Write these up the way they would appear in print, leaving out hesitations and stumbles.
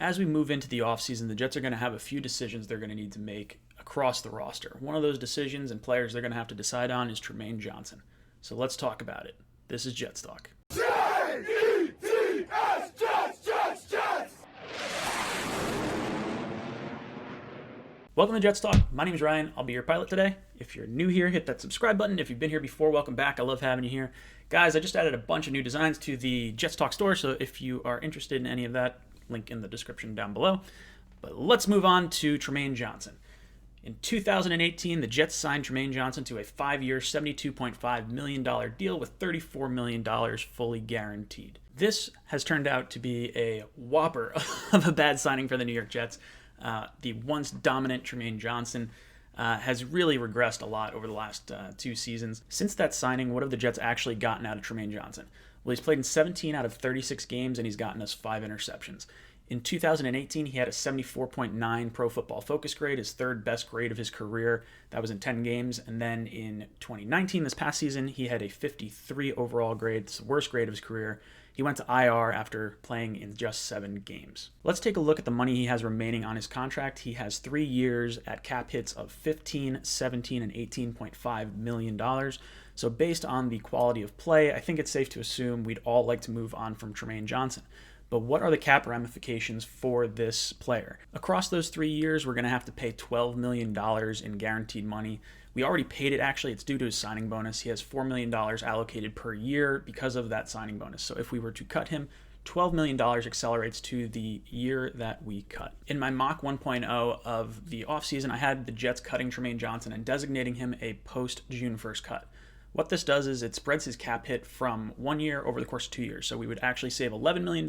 As we move into the offseason, the Jets are going to have a few decisions they're going to need to make across the roster. One of those decisions and players they're going to have to decide on is Trumaine Johnson. So let's talk about it. This is Jets Talk. Jets, Jets, Jets, Jets! Welcome to Jets Talk. My name is Ryan. I'll be your pilot today. If you're new here, hit that subscribe button. If you've been here before, welcome back. I love having you here. Guys, I just added a bunch of new designs to the Jets Talk store, so if you are interested in any of that, link in the description down below. But let's move on to Trumaine Johnson. In 2018, the Jets signed Trumaine Johnson to a 5-year, $72.5 million deal with $34 million fully guaranteed. This has turned out to be a whopper of a bad signing for the New York Jets. The once dominant Trumaine Johnson has really regressed a lot over the last 2 seasons. Since that signing, what have the Jets actually gotten out of Trumaine Johnson? Well, he's played in 17 out of 36 games, and he's gotten us 5 interceptions. In 2018, he had a 74.9 Pro Football Focus grade, his third best grade of his career. That was in 10 games. And then in 2019, this past season, he had a 53 overall grade. It's the worst grade of his career. He went to IR after playing in just 7 games. Let's take a look at the money he has remaining on his contract. He has 3 years at cap hits of $15, $17, and $18.5 million. So based on the quality of play, I think it's safe to assume we'd all like to move on from Trumaine Johnson. But what are the cap ramifications for this player? Across those 3 years, we're going to have to pay $12 million in guaranteed money. We already paid it, actually. It's due to his signing bonus. He has $4 million allocated per year because of that signing bonus. So if we were to cut him, $12 million accelerates to the year that we cut. In my mock 1.0 of the offseason, I had the Jets cutting Trumaine Johnson and designating him a post-June 1st cut. What this does is it spreads his cap hit from 1 year over the course of 2 years. So we would actually save $11 million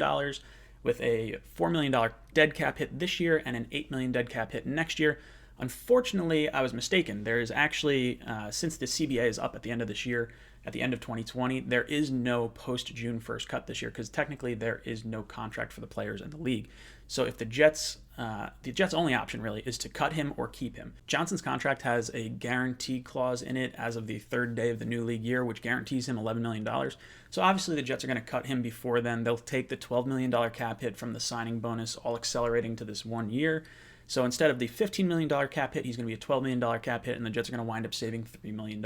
with a $4 million dead cap hit this year and an $8 million dead cap hit next year. Unfortunately, I was mistaken. There is actually, since the CBA is up at the end of this year, at the end of 2020, there is no post-June 1st cut this year because technically there is no contract for the players in the league. So if the Jets' only option really is to cut him or keep him. Johnson's contract has a guarantee clause in it as of the 3rd day of the new league year, which guarantees him $11 million. So obviously the Jets are going to cut him before then. They'll take the $12 million cap hit from the signing bonus, all accelerating to this 1 year. So instead of the $15 million cap hit, he's going to be a $12 million cap hit, and the Jets are going to wind up saving $3 million.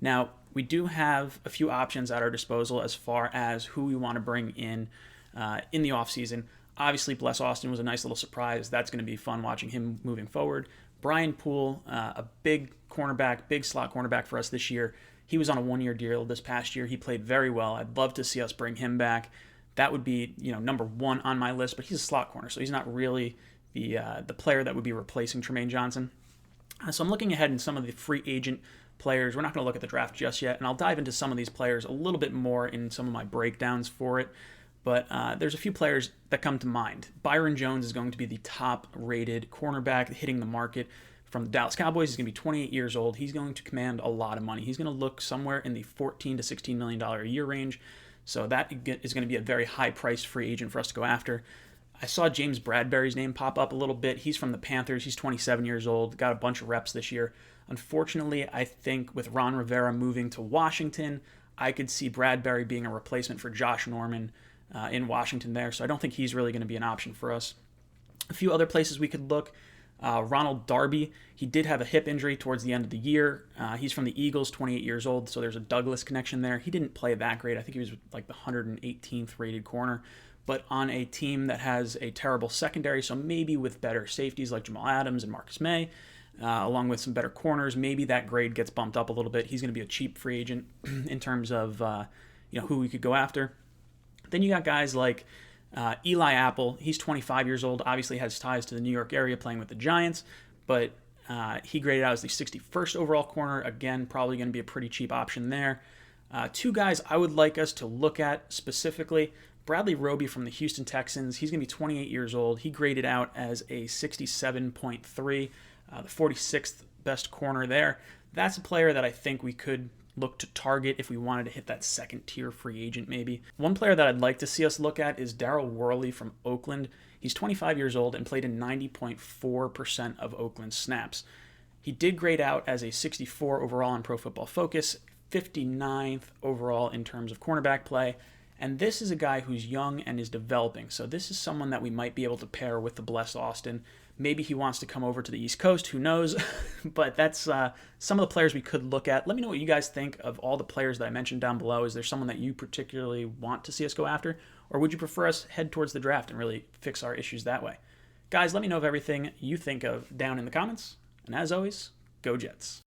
Now, we do have a few options at our disposal as far as who we want to bring in the offseason. Obviously, Bless Austin was a nice little surprise. That's going to be fun watching him moving forward. Brian Poole, a big cornerback, big slot cornerback for us this year. He was on a 1-year deal this past year. He played very well. I'd love to see us bring him back. That would be, number 1 on my list, but he's a slot corner, so he's not really the player that would be replacing Trumaine Johnson. So I'm looking ahead in some of the free agent players. We're not going to look at the draft just yet, and I'll dive into some of these players a little bit more in some of my breakdowns for it. But there's a few players that come to mind. Byron Jones is going to be the top-rated cornerback hitting the market from the Dallas Cowboys. He's going to be 28 years old. He's going to command a lot of money. He's going to look somewhere in the $14 to $16 million a year range. So that is going to be a very high-priced free agent for us to go after. I saw James Bradbury's name pop up a little bit. He's from the Panthers. He's 27 years old. Got a bunch of reps this year. Unfortunately, I think with Ron Rivera moving to Washington, I could see Bradbury being a replacement for Josh Norman in Washington there. So I don't think he's really going to be an option for us. A few other places we could look. Ronald Darby, he did have a hip injury towards the end of the year. He's from the Eagles, 28 years old, so there's a Douglas connection there. He didn't play that great. I think he was like the 118th rated corner, but on a team that has a terrible secondary, so maybe with better safeties like Jamal Adams and Marcus May, along with some better corners, maybe that grade gets bumped up a little bit. He's going to be a cheap free agent in terms of who we could go after. Then you got guys like Eli Apple. He's 25 years old, obviously has ties to the New York area playing with the Giants, but he graded out as the 61st overall corner. Again, probably going to be a pretty cheap option there. 2 guys I would like us to look at specifically. Bradley Roby from the Houston Texans. He's going to be 28 years old. He graded out as a 67.3, the 46th best corner there. That's a player that I think we could look to target if we wanted to hit that second tier free agent maybe. One player that I'd like to see us look at is Daryl Worley from Oakland. He's 25 years old and played in 90.4% of Oakland's snaps. He did grade out as a 64 overall on Pro Football Focus, 59th overall in terms of cornerback play, And this is a guy who's young and is developing. So this is someone that we might be able to pair with the Blessed Austin. Maybe he wants to come over to the East Coast. Who knows? But that's some of the players we could look at. Let me know what you guys think of all the players that I mentioned down below. Is there someone that you particularly want to see us go after? Or would you prefer us head towards the draft and really fix our issues that way? Guys, let me know of everything you think of down in the comments. And as always, go Jets.